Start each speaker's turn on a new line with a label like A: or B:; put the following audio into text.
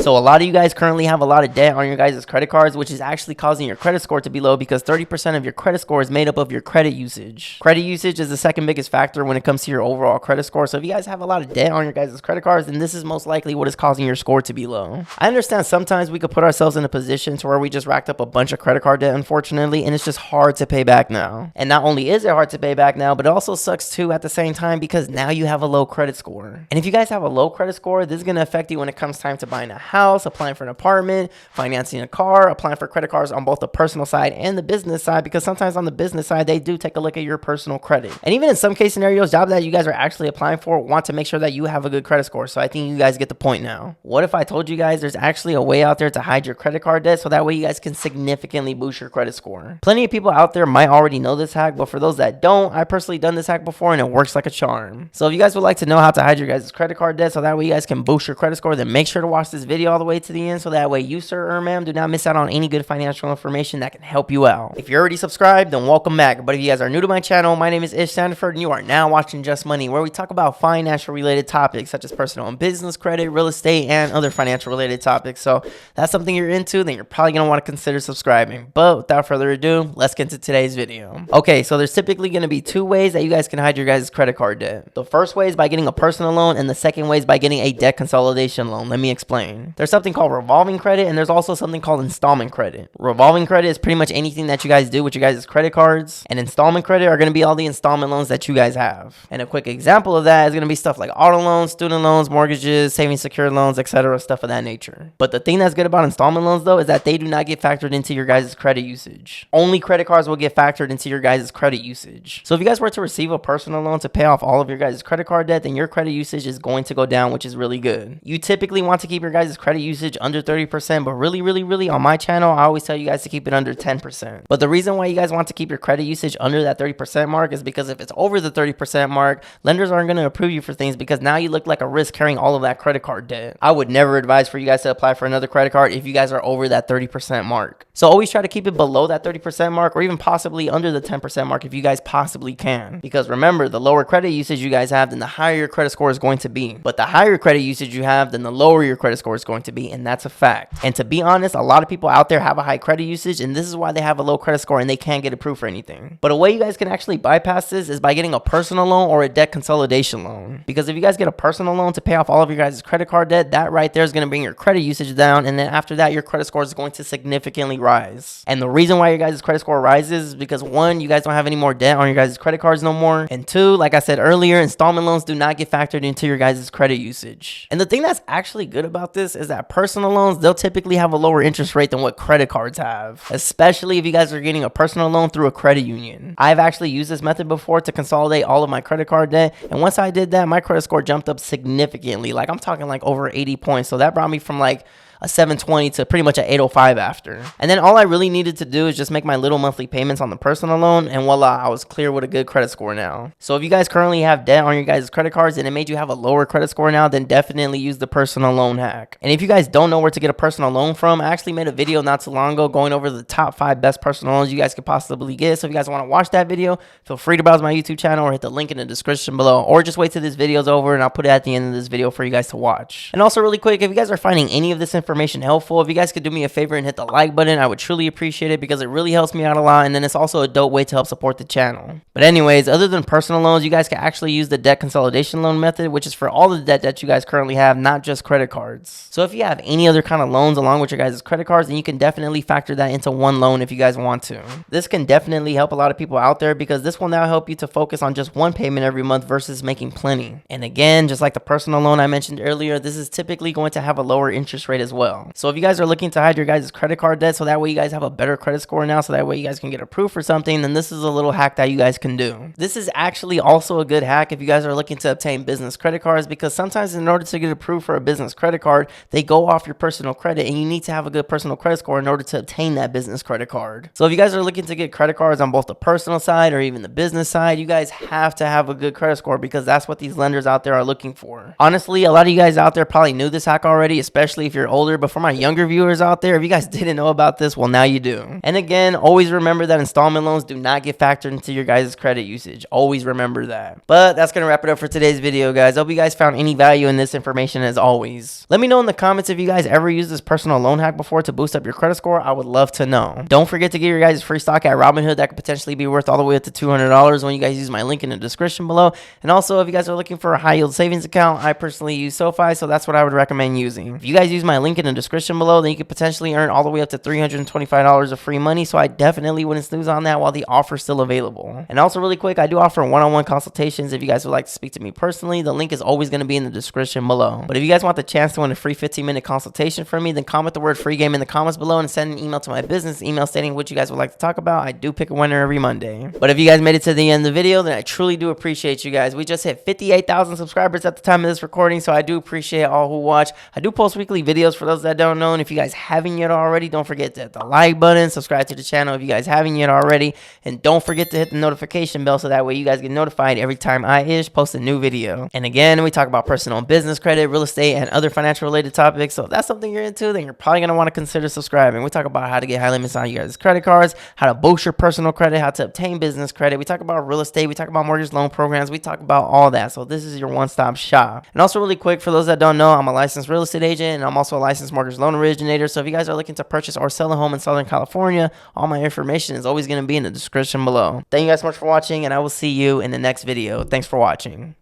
A: So a lot of you guys currently have a lot of debt on your guys' credit cards, which is actually causing your credit score to be low because 30% of your credit score is made up of your credit usage. Credit usage is the second biggest factor when it comes to your overall credit score. So if you guys have a lot of debt on your guys' credit cards, then this is most likely what is causing your score to be low. I understand sometimes we could put ourselves in a position to where we just racked up a bunch of credit card debt, unfortunately, and it's just hard to pay back now. And not only is it hard to pay back now, but it also sucks too at the same time because now you have a low credit score. And if you guys have a low credit score, this is going to affect you when it comes time to buying a house, applying for an apartment, financing a car, applying for credit cards on both the personal side and the business side, because sometimes on the business side, they do take a look at your personal credit. And even in some case scenarios, jobs that you guys are actually applying for want to make sure that you have a good credit score. So I think you guys get the point now. What if I told you guys there's actually a way out there to hide your credit card debt so that way you guys can significantly boost your credit score? Plenty of people out there might already know this hack, but for those that don't, I personally done this hack before and it works like a charm. So if you guys would like to know how to hide your guys' credit card debt so that way you guys can boost your credit score, then make sure to watch this video all the way to the end so that way you, sir or ma'am, do not miss out on any good financial information that can help you out. If you're already subscribed, then welcome back. But if you guys are new to my channel, my name is Ismael Sandiford and you are now watching Just Money, where we talk about financial related topics such as personal and business credit, real estate, and other financial related topics. So if that's something you're into, then you're probably going to want to consider subscribing. But without further ado, let's get into today's video. Okay, so there's typically going to be two ways that you guys can hide your guys' credit card debt. The first way is by getting a personal loan, and the second way is by getting a debt consolidation loan. Let me explain. There's something called revolving credit, and there's also something called installment credit. Revolving credit is pretty much anything that you guys do with your guys' credit cards, and installment credit are going to be all the installment loans that you guys have. And a quick example of that is going to be stuff like auto loans, student loans, mortgages, savings secured loans, etc., stuff of that nature. But the thing that's good about installment loans though is that they do not get factored into your guys' credit usage. Only credit cards will get factored into your guys' credit usage. So if you guys were to receive a personal loan to pay off all of your guys' credit card debt, then your credit usage is going to go down, which is really good. You typically want to keep your guys' credit usage under 30%, but really on my channel, I always tell you guys to keep it under 10%. But the reason why you guys want to keep your credit usage under that 30% mark is because if it's over the 30% mark, lenders aren't going to approve you for things because now you look like a risk carrying all of that credit card debt. I would never advise for you guys to apply for another credit card if you guys are over that 30% mark. So always try to keep it below that 30% mark or even possibly under the 10% mark if you guys possibly can. Because remember, the lower credit usage you guys have, then the higher your credit score is going to be. But the higher credit usage you have, then the lower your credit score is going to be, and that's a fact. And to be honest, a lot of people out there have a high credit usage, and this is why they have a low credit score and they can't get approved for anything. But a way you guys can actually bypass this is by getting a personal loan or a debt consolidation loan. Because if you guys get a personal loan to pay off all of your guys' credit card debt, that right there is going to bring your credit usage down, and then after that, your credit score is going to significantly rise. And the reason why your guys' credit score rises is because one, you guys don't have any more debt on your guys' credit cards no more, and two, like I said earlier, installment loans do not get factored into your guys' credit usage. And the thing that's actually good about this is that personal loans, they'll typically have a lower interest rate than what credit cards have, especially if you guys are getting a personal loan through a credit union. I've actually used this method before to consolidate all of my credit card debt, and once I did that, my credit score jumped up significantly. Like I'm talking like over 80 points. So that brought me from like a 720 to pretty much an 805 after. And then all I really needed to do is just make my little monthly payments on the personal loan, and voila, I was clear with a good credit score now. So if you guys currently have debt on your guys' credit cards and it made you have a lower credit score now, then definitely use the personal loan hack. And if you guys don't know where to get a personal loan from, I actually made a video not too long ago going over the top 5 best personal loans you guys could possibly get. So if you guys want to watch that video, feel free to browse my YouTube channel or hit the link in the description below, or just wait till this video's over and I'll put it at the end of this video for you guys to watch. And also really quick, if you guys are finding any of this information helpful, if you guys could do me a favor and hit the like button, I would truly appreciate it because it really helps me out a lot, and then it's also a dope way to help support the channel. But anyways, other than personal loans, you guys can actually use the debt consolidation loan method, which is for all the debt that you guys currently have, not just credit cards. So if you have any other kind of loans along with your guys' credit cards, then you can definitely factor that into one loan if you guys want to. This can definitely help a lot of people out there because this will now help you to focus on just one payment every month versus making plenty. And again, just like the personal loan I mentioned earlier, this is typically going to have a lower interest rate as well. So if you guys are looking to hide your guys' credit card debt so that way you guys have a better credit score now, so that way you guys can get approved for something, then this is a little hack that you guys can do. This is actually also a good hack if you guys are looking to obtain business credit cards, because sometimes in order to get approved for a business credit card, they go off your personal credit, and you need to have a good personal credit score in order to obtain that business credit card. So if you guys are looking to get credit cards on both the personal side or even the business side, you guys have to have a good credit score because that's what these lenders out there are looking for. Honestly, a lot of you guys out there probably knew this hack already, especially if you're older older, but for my younger viewers out there, if you guys didn't know about this, well, now you do. And again, always remember that installment loans do not get factored into your guys' credit usage. Always remember that. But that's going to wrap it up for today's video, guys. I hope you guys found any value in this information as always. Let me know in the comments if you guys ever used this personal loan hack before to boost up your credit score. I would love to know. Don't forget to get your guys' free stock at Robinhood. That could potentially be worth all the way up to $200 when you guys use my link in the description below. And also, if you guys are looking for a high yield savings account, I personally use SoFi, so that's what I would recommend using. If you guys use my link in the description below, then you could potentially earn all the way up to $325 of free money, so I definitely wouldn't snooze on that while the offer is still available. And also really quick, I do offer one-on-one consultations if you guys would like to speak to me personally. The link is always going to be in the description below. But if you guys want the chance to win a free 15-minute consultation from me, then comment the word free game in the comments below and send an email to my business email stating what you guys would like to talk about. I do pick a winner every Monday. But if you guys made it to the end of the video, then I truly do appreciate you guys. We just hit 58,000 subscribers at the time of this recording, so I do appreciate all who watch. I do post weekly videos for those that don't know, and if you guys haven't yet already, don't forget to hit the like button, subscribe to the channel if you guys haven't yet already, and don't forget to hit the notification bell so that way you guys get notified every time I post a new video. And again, we talk about personal and business credit, real estate, and other financial related topics, so if that's something you're into, then you're probably going to want to consider subscribing. We talk about how to get high limits on your guys' credit cards, how to boost your personal credit, how to obtain business credit. We talk about real estate, we talk about mortgage loan programs, we talk about all that, so this is your one-stop shop. And also really quick, for those that don't know, I'm a licensed real estate agent, and I'm also a licensed mortgage loan originator, so if you guys are looking to purchase or sell a home in Southern California, all my information is always going to be in the description below. Thank you guys so much for watching, and I will see you in the next video. Thanks for watching.